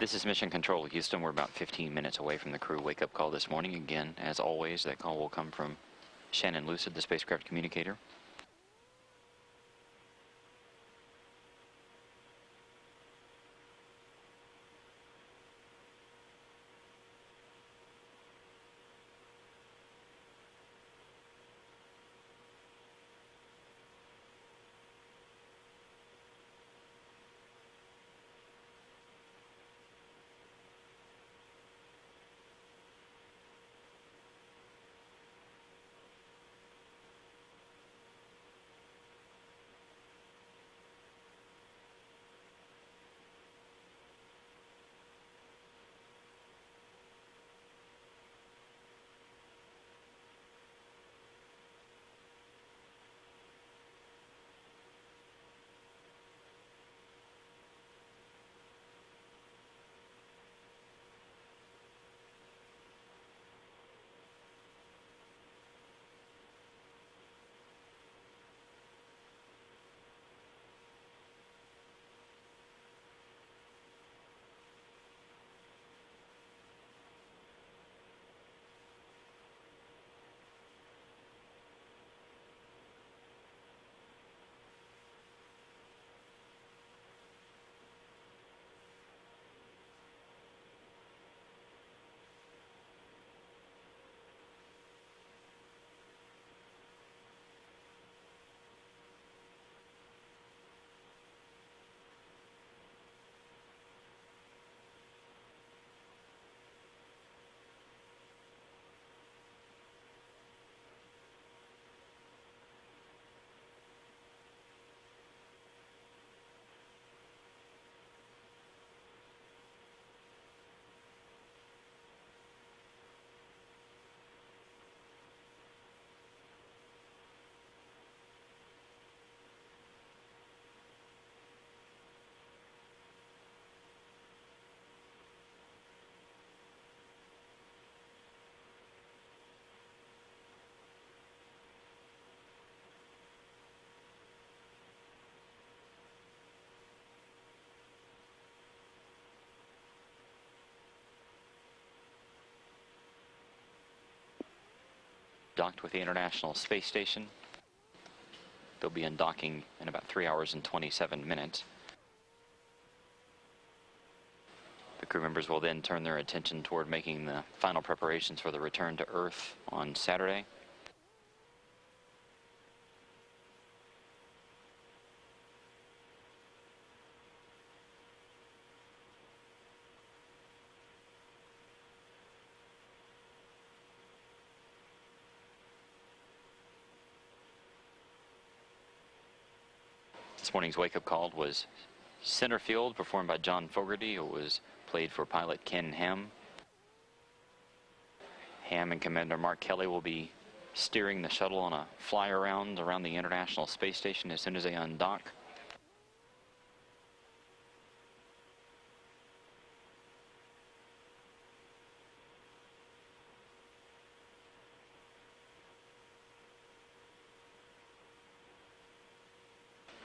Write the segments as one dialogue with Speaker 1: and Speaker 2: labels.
Speaker 1: This is Mission Control, Houston. We're about 15 minutes away from the crew wake-up call this morning. Again, as always, that call will come from Shannon Lucid, the spacecraft communicator. Docked with the International Space Station. They'll be undocking in about 3 hours and 27 minutes. The crew members will then turn their attention toward making the final preparations for the return to Earth on Saturday. This morning's wake-up call was Center Field, performed by John Fogerty. It was played for pilot Ken Ham. Ham and Commander Mark Kelly will be steering the shuttle on a fly-around around the International Space Station as soon as they undock.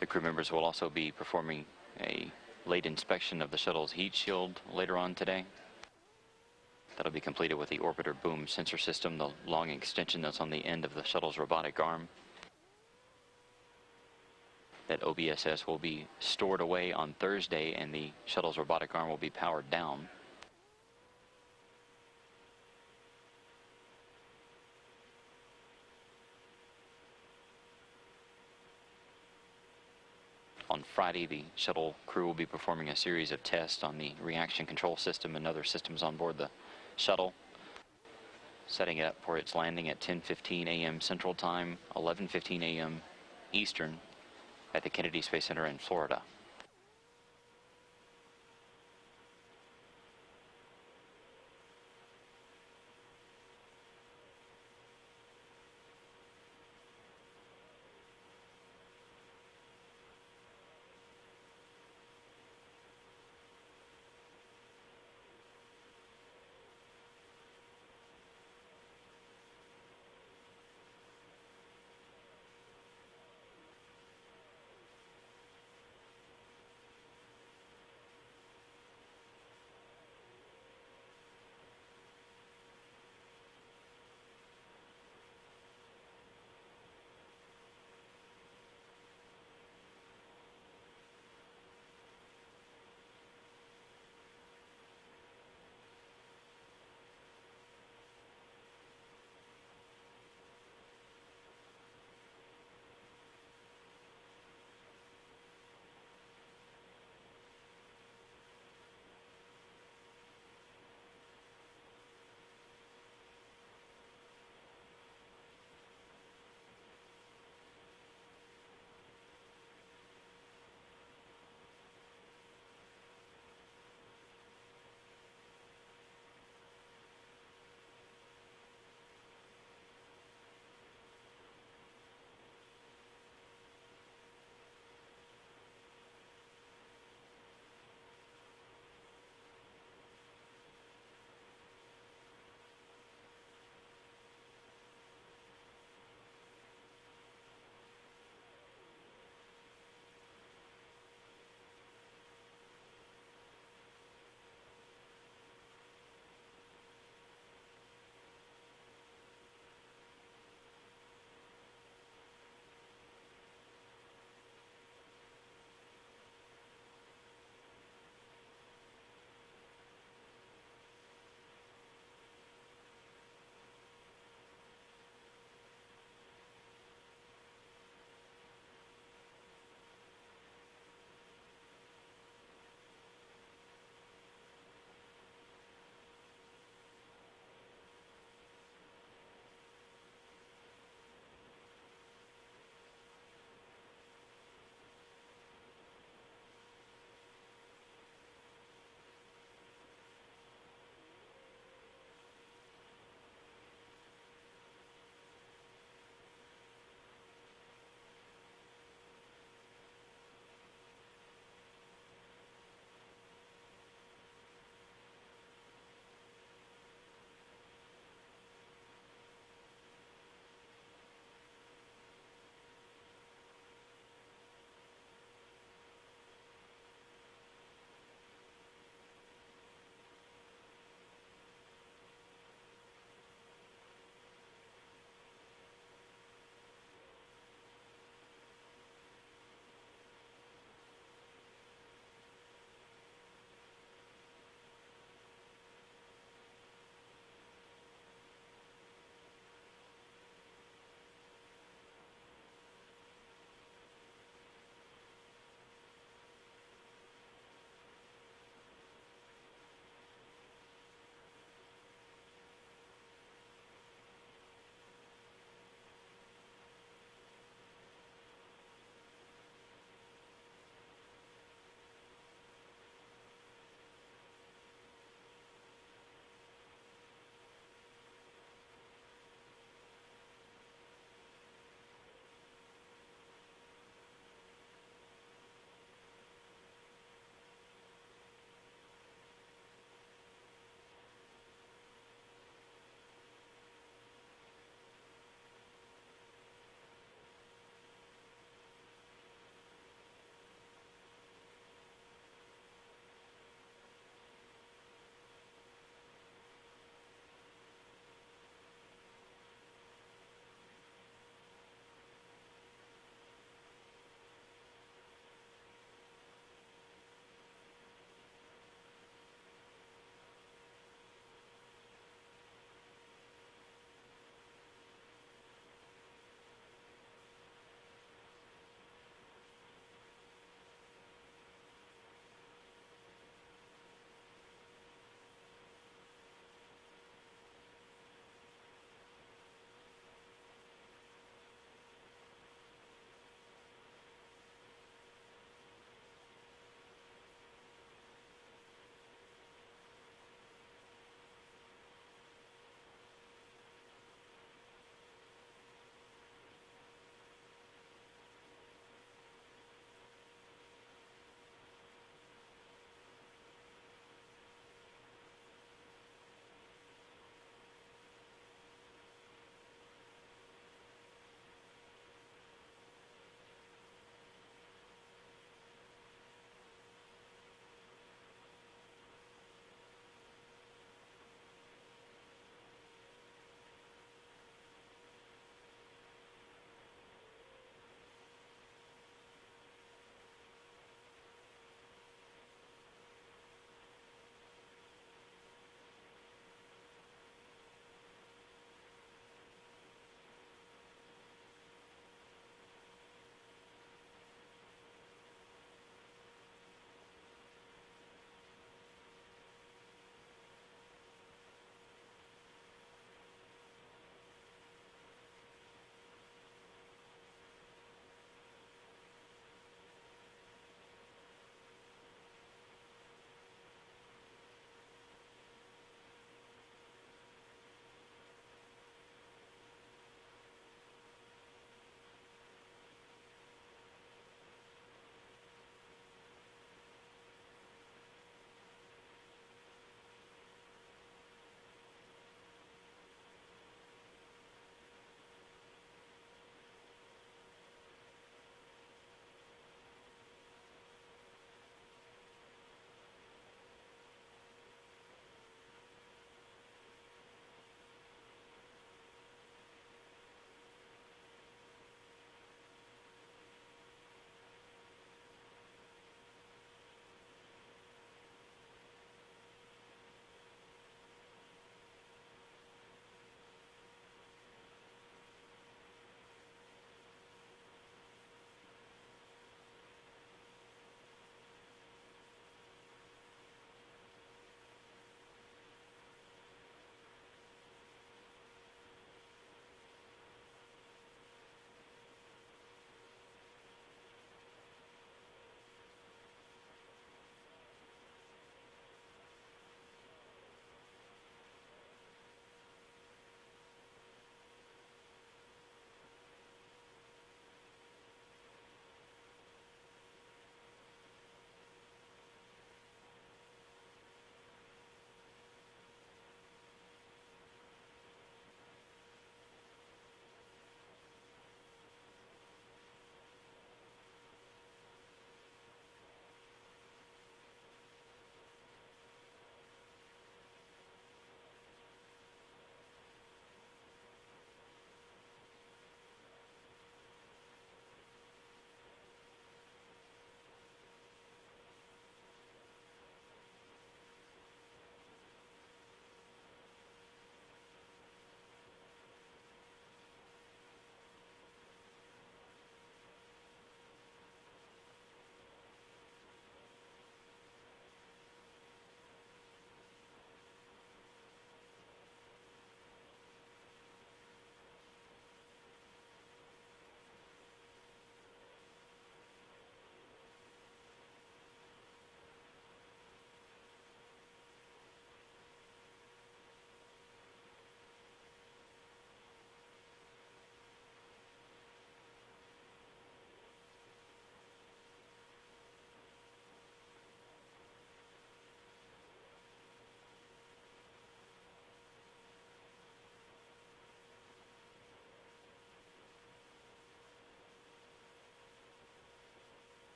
Speaker 1: The crew members will also be performing a late inspection of the shuttle's heat shield later on today. That'll be completed with the orbiter boom sensor system, the long extension that's on the end of the shuttle's robotic arm. That OBSS will be stored away on Thursday, and the shuttle's robotic arm will be powered down. On Friday, the shuttle crew will be performing a series of tests on the reaction control system and other systems on board the shuttle, setting it up for its landing at 10:15 a.m. Central Time, 11:15 a.m. Eastern at the Kennedy Space Center in Florida.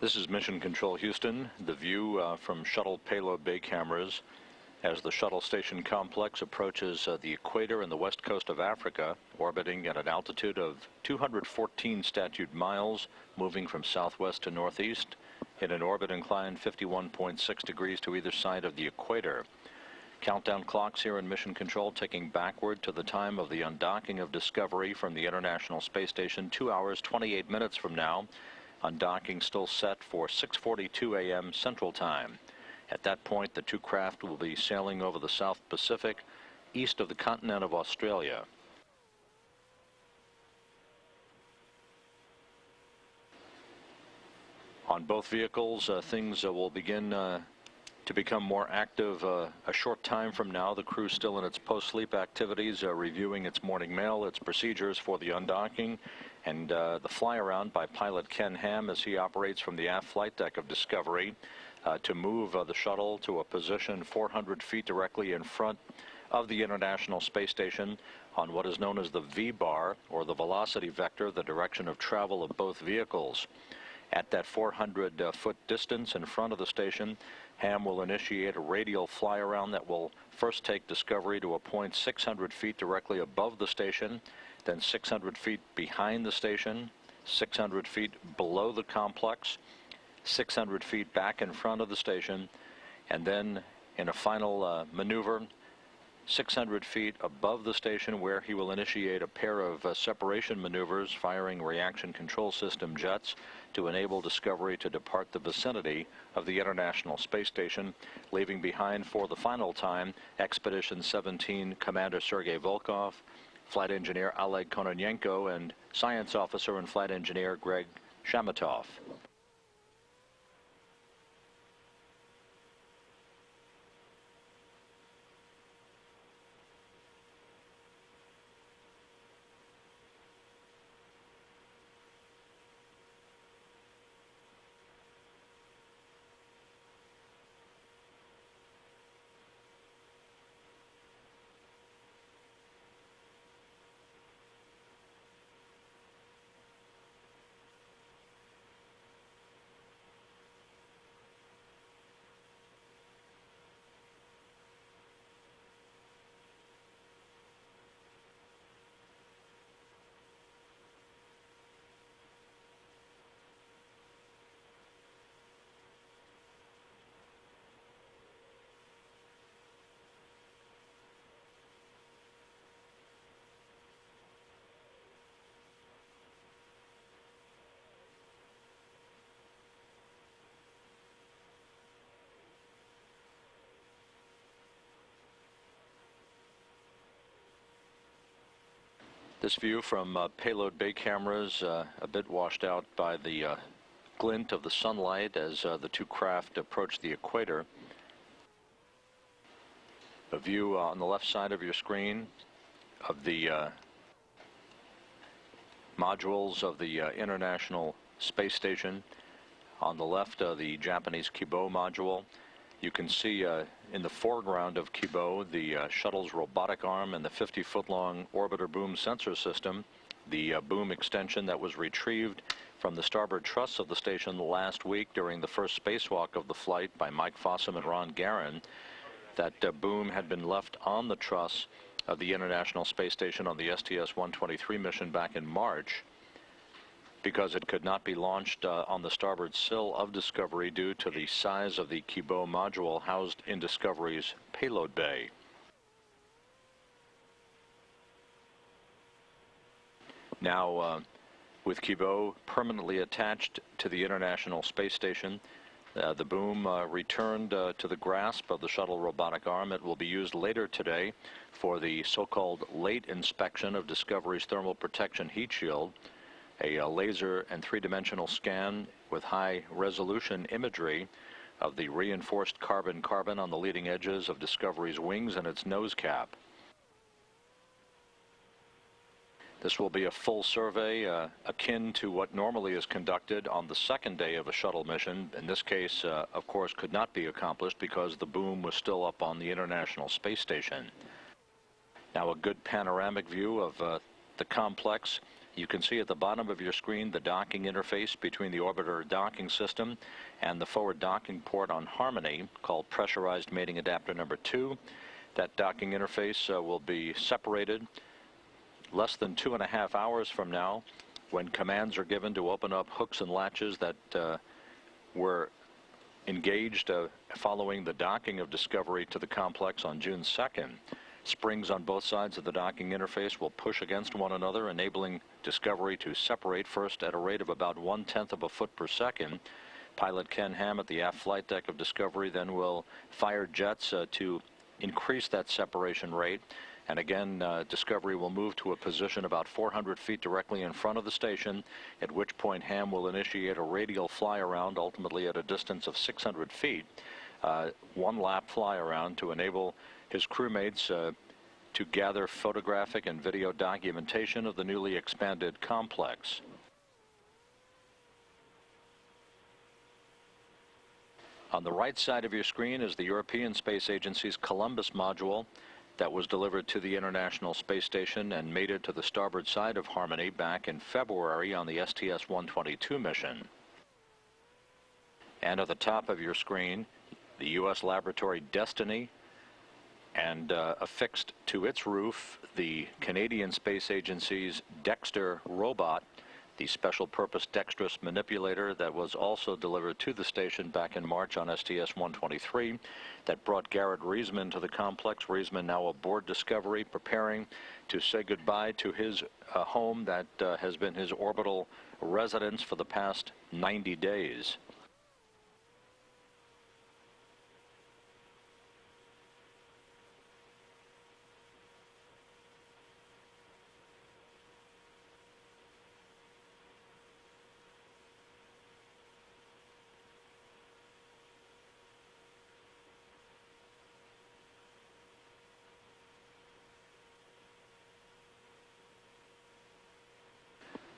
Speaker 2: This is Mission Control Houston. The view from shuttle payload bay cameras as the shuttle station complex approaches the equator and the west coast of Africa, orbiting at an altitude of 214 statute miles, moving from southwest to northeast in an orbit inclined 51.6 degrees to either side of the equator. Countdown clocks here in Mission Control ticking backward to the time of the undocking of Discovery from the International Space Station 2 hours 28 minutes from now. Undocking still set for 6:42 a.m. Central Time. At that point, the two craft will be sailing over the South Pacific, east of the continent of Australia. On both vehicles, things will begin to become more active a short time from now. The crew still in its post-sleep activities, reviewing its morning mail, its procedures for the undocking, and the fly-around by pilot Ken Ham as he operates from the aft flight deck of Discovery to move the shuttle to a position 400 feet directly in front of the International Space Station on what is known as the V-bar, or the velocity vector, the direction of travel of both vehicles. At that 400-foot distance in front of the station, Ham will initiate a radial fly-around that will first take Discovery to a point 600 feet directly above the station, then 600 feet behind the station, 600 feet below the complex, 600 feet back in front of the station, and then in a final maneuver, 600 feet above the station, where he will initiate a pair of separation maneuvers, firing reaction control system jets to enable Discovery to depart the vicinity of the International Space Station, leaving behind for the final time Expedition 17 Commander Sergei Volkov, Flight Engineer Oleg Kononenko, and Science Officer and Flight Engineer Greg Shamatov. This view from payload bay cameras, a bit washed out by the glint of the sunlight as the two craft approach the equator. A view on the left side of your screen of the modules of the International Space Station. On the left, the Japanese Kibo module. You can see in the foreground of Kibo the shuttle's robotic arm and the 50-foot-long orbiter boom sensor system, the boom extension that was retrieved from the starboard truss of the station last week during the first spacewalk of the flight by Mike Fossum and Ron Garan. That boom had been left on the truss of the International Space Station on the STS-123 mission back in March, because it could not be launched on the starboard sill of Discovery due to the size of the Kibo module housed in Discovery's payload bay. Now, with Kibo permanently attached to the International Space Station, the boom returned to the grasp of the shuttle robotic arm. It will be used later today for the so-called late inspection of Discovery's thermal protection heat shield, a laser and three-dimensional scan with high-resolution imagery of the reinforced carbon-carbon on the leading edges of Discovery's wings and its nose cap. This will be a full survey akin to what normally is conducted on the second day of a shuttle mission. In this case, of course, could not be accomplished because the boom was still up on the International Space Station. Now a good panoramic view of the complex You can see at the bottom of your screen the docking interface between the orbiter docking system and the forward docking port on Harmony, called pressurized mating adapter number 2. That docking interface will be separated less than 2.5 hours from now, when commands are given to open up hooks and latches that were engaged following the docking of Discovery to the complex on June 2nd. Springs on both sides of the docking interface will push against one another, enabling Discovery to separate first at a rate of about 1/10 of a foot per second. Pilot Ken Ham at the aft flight deck of Discovery then will fire jets to increase that separation rate. And again, Discovery will move to a position about 400 feet directly in front of the station, at which point Ham will initiate a radial fly-around, ultimately at a distance of 600 feet, one-lap fly-around to enable his crewmates to gather photographic and video documentation of the newly expanded complex. On the right side of your screen is the European Space Agency's Columbus module that was delivered to the International Space Station and mated to the starboard side of Harmony back in February on the STS-124 mission. And at the top of your screen, the U.S. laboratory Destiny, and affixed to its roof, the Canadian Space Agency's Dexter robot, the special purpose dexterous manipulator that was also delivered to the station back in March on STS-123, that brought Garrett Reisman to the complex. Reisman now aboard Discovery, preparing to say goodbye to his home that has been his orbital residence for the past 90 days.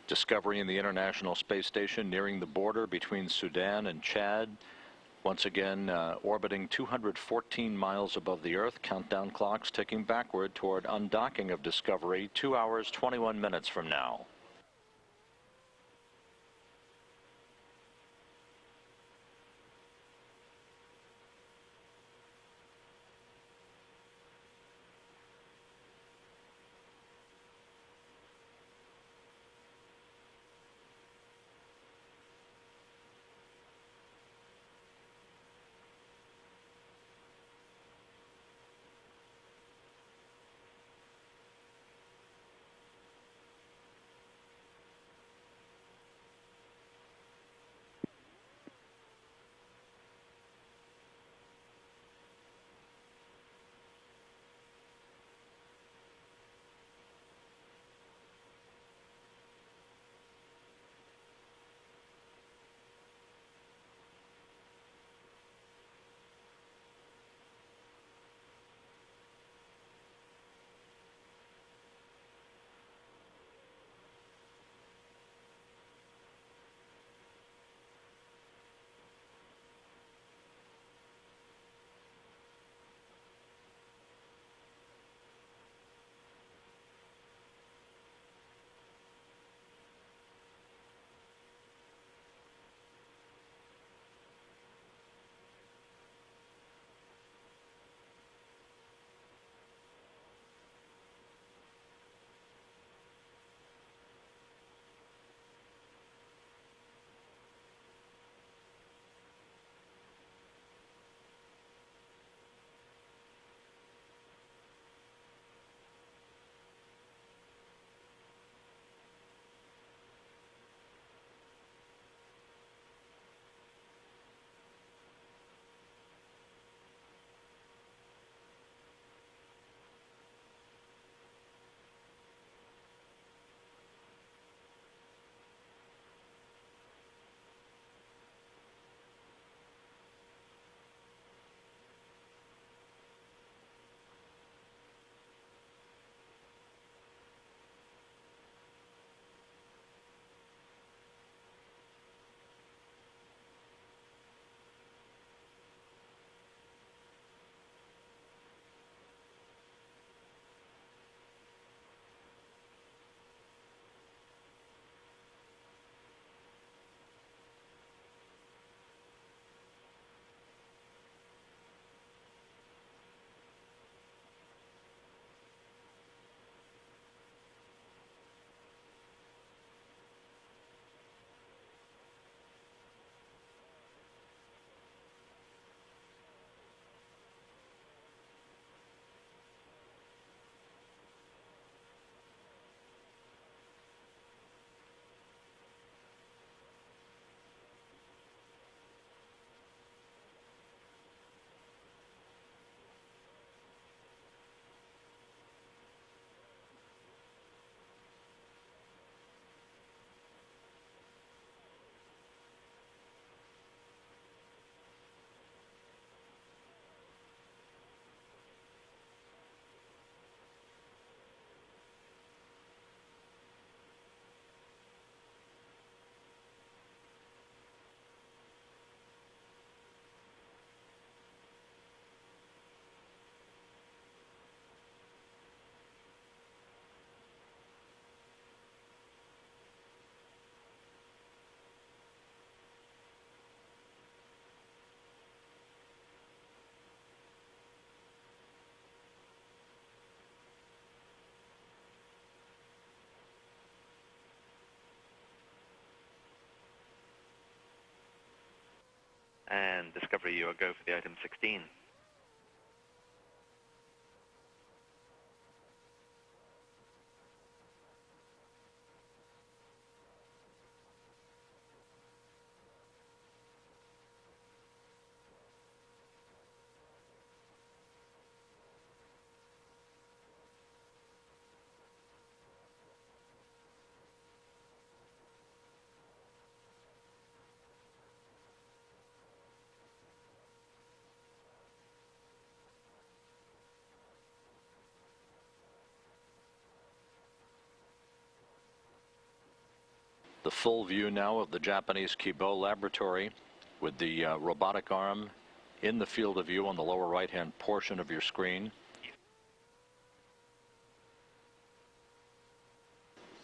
Speaker 2: Discovery in the International Space Station nearing the border between Sudan and Chad. Once again, orbiting 214 miles above the Earth. Countdown clocks ticking backward toward undocking of Discovery 2 hours, 21 minutes from now.
Speaker 3: And Discovery, you are go for the item 16.
Speaker 2: The full view now of the Japanese Kibo laboratory with the robotic arm in the field of view on the lower right-hand portion of your screen.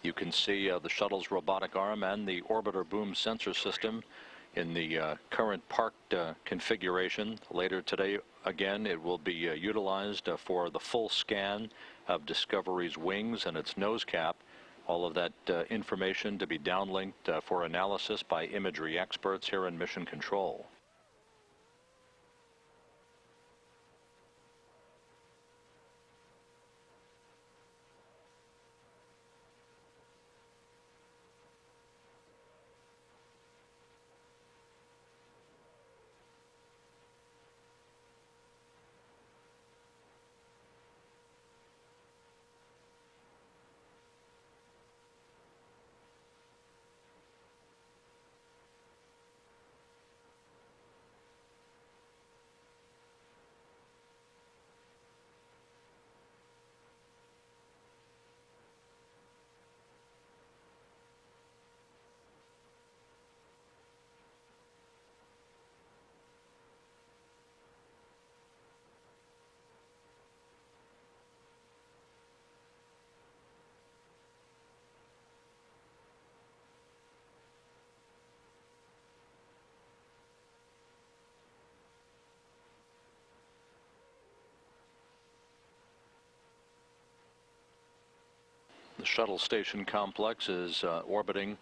Speaker 2: You can see the shuttle's robotic arm and the orbiter boom sensor system in the current parked configuration. Later today, again, it will be utilized for the full scan of Discovery's wings and its nose cap. All of that information to be downlinked for analysis by imagery experts here in Mission Control. The shuttle station complex is orbiting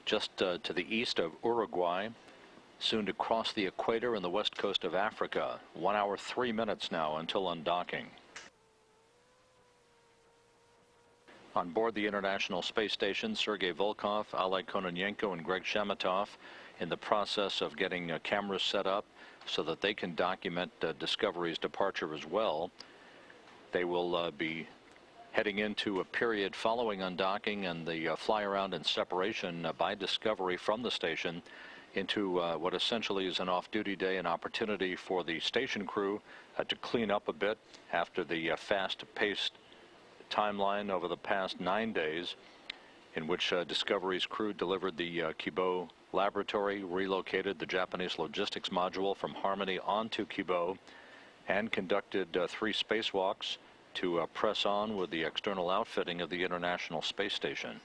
Speaker 2: just to the east of Uruguay, soon to cross the equator in the west coast of Africa. 1 hour 3 minutes now until undocking. On board the International Space Station, Sergei Volkov, Oleg Kononenko, and Greg Shamatov in the process of getting cameras set up so that they can document Discovery's departure as well. They will be heading into a period following undocking and the fly around and separation by Discovery from the station into what essentially is an off-duty day, an opportunity for the station crew to clean up a bit after the fast-paced timeline over the past 9 days in which Discovery's crew delivered the Kibo laboratory, relocated the Japanese logistics module from Harmony onto Kibo, and conducted 3 spacewalks to press on with the external outfitting of the International Space Station.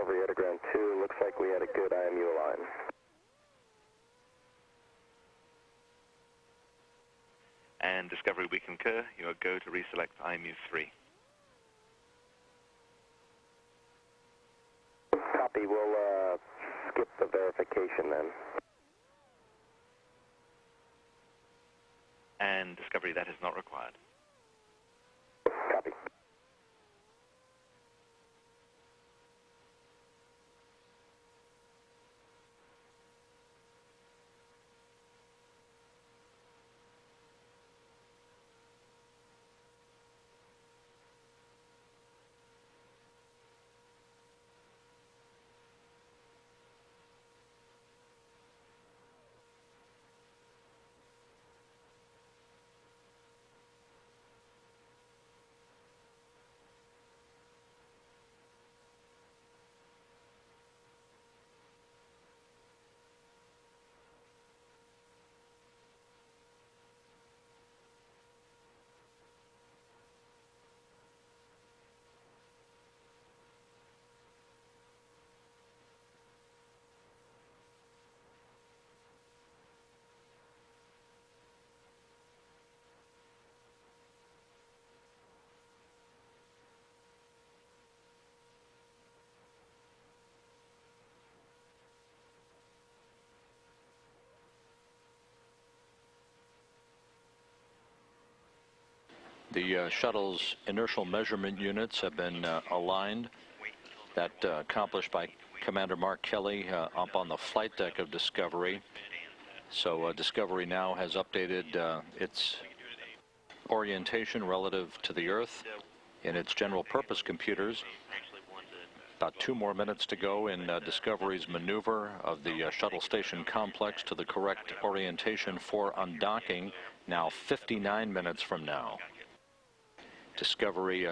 Speaker 4: Discovery at ground 2. Looks like we had a good IMU line.
Speaker 3: And Discovery, we concur. You are go to reselect IMU 3.
Speaker 4: Copy. We'll skip the verification then.
Speaker 3: And Discovery, that is not required.
Speaker 4: Copy.
Speaker 2: The shuttle's inertial measurement units have been aligned. That accomplished by Commander Mark Kelly up on the flight deck of Discovery. So Discovery now has updated its orientation relative to the Earth in its general purpose computers. About 2 more minutes to go in Discovery's maneuver of the shuttle station complex to the correct orientation for undocking, now 59 minutes from now. Discovery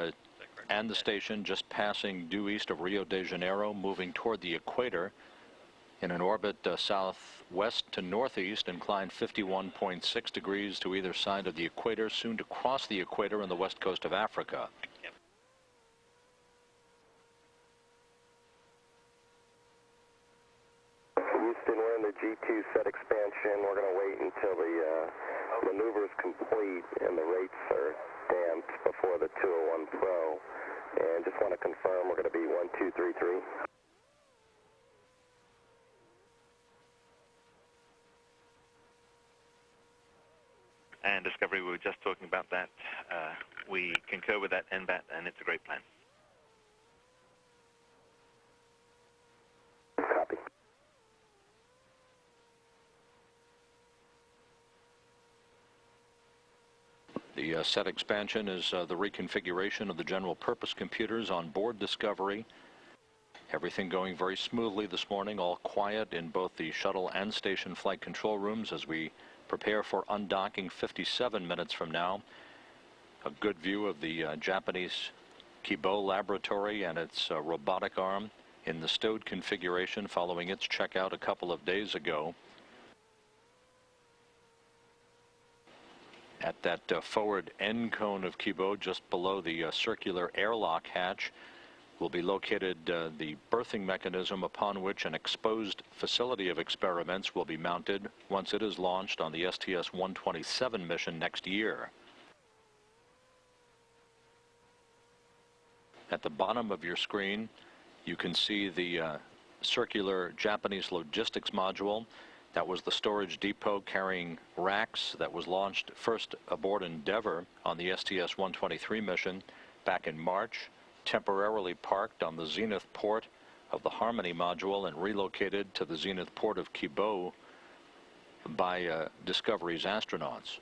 Speaker 2: and the station just passing due east of Rio de Janeiro, moving toward the equator in an orbit southwest to northeast, inclined 51.6 degrees to either side of the equator, soon to cross the equator on the west coast of Africa.
Speaker 4: Houston, we're in the G2 set expansion. We're going to wait until the maneuver is complete and the rates are damped before the 201 Pro. And just want to confirm we're going to be 1233.
Speaker 3: And Discovery, we were just talking about that. We concur with that NBAT, and it's a great plan.
Speaker 4: Copy.
Speaker 2: The set expansion is the reconfiguration of the general purpose computers on board Discovery. Everything going very smoothly this morning, all quiet in both the shuttle and station flight control rooms as we prepare for undocking 57 minutes from now. A good view of the Japanese Kibo laboratory and its robotic arm in the stowed configuration following its checkout a couple of days ago. At that forward end cone of Kibo, just below the circular airlock hatch, will be located the berthing mechanism upon which an exposed facility of experiments will be mounted once it is launched on the STS-127 mission next year. At the bottom of your screen, you can see the circular Japanese logistics module. That was the storage depot carrying racks that was launched first aboard Endeavour on the STS-123 mission back in March, temporarily parked on the Zenith port of the Harmony module and relocated to the Zenith port of Kibo by Discovery's astronauts.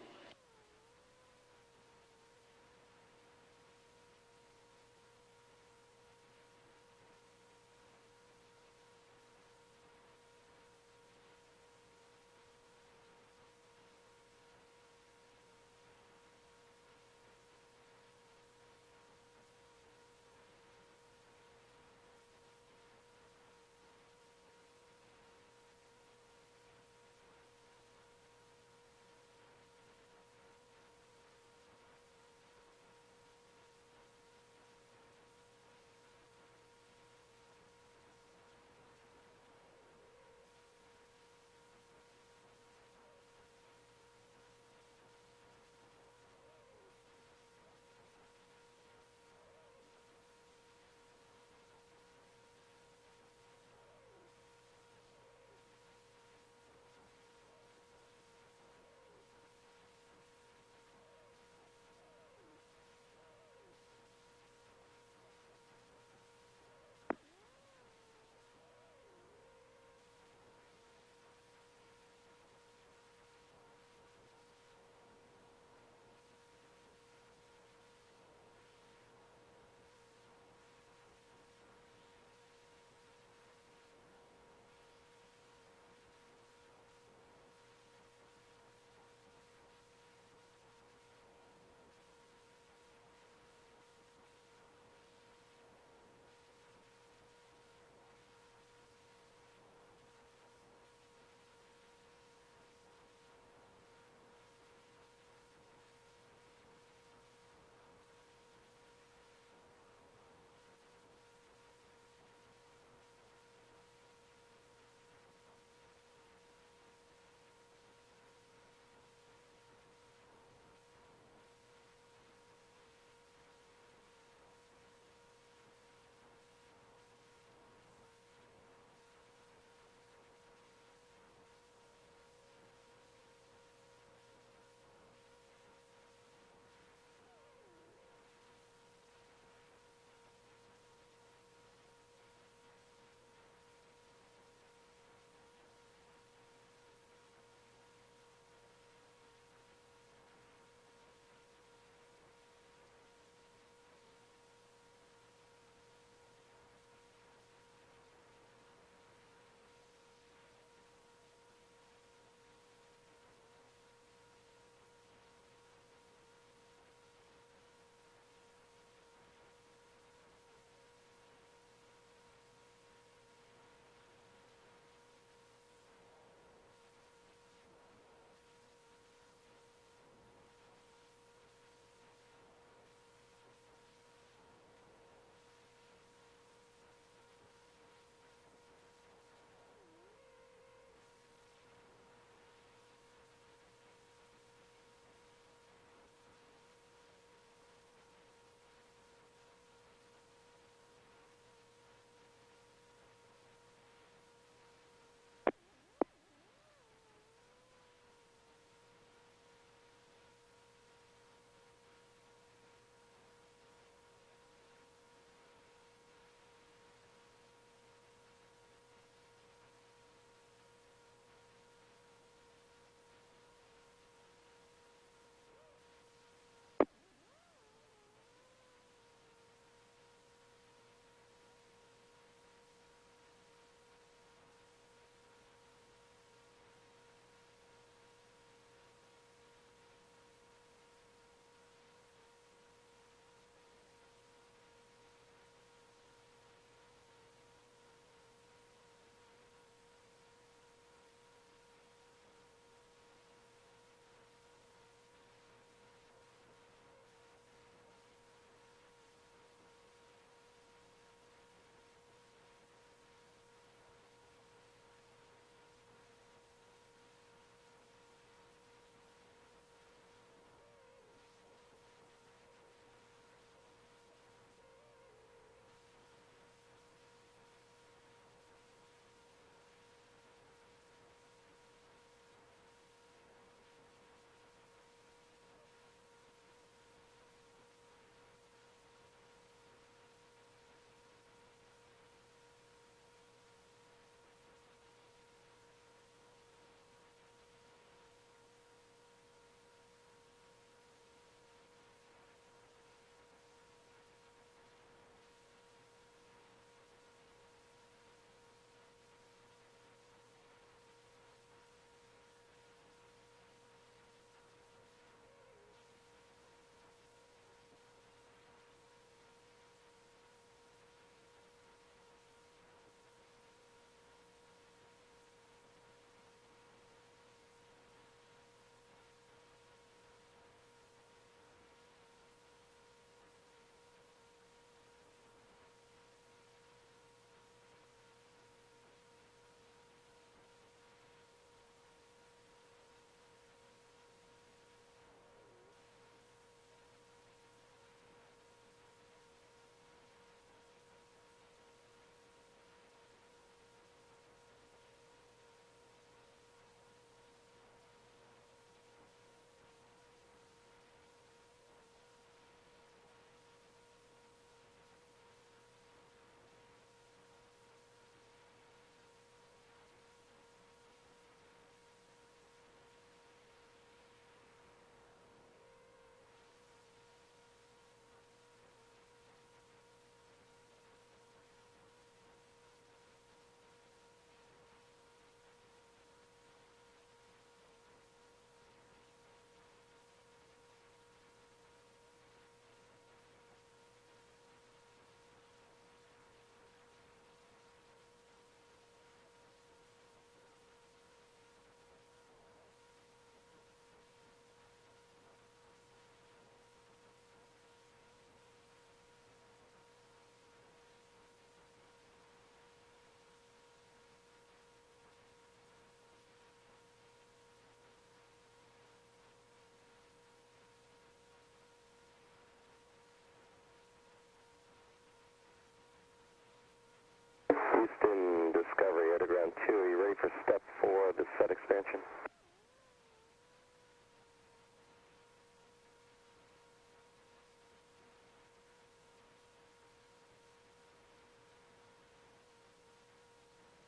Speaker 4: ready for step 4 of the set expansion.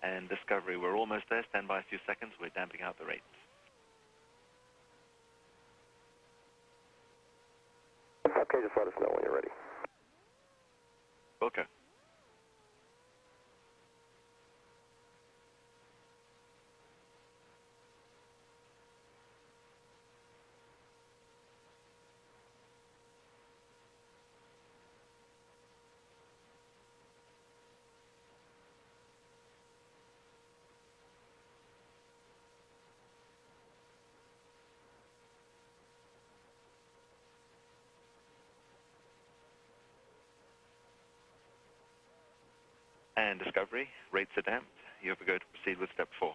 Speaker 3: And Discovery, we're almost there. Stand by a few seconds. We're damping out the rates.
Speaker 4: Okay, just let us know when you're ready.
Speaker 3: Wilco. And Discovery, rates are damped. You have to go to proceed with step 4.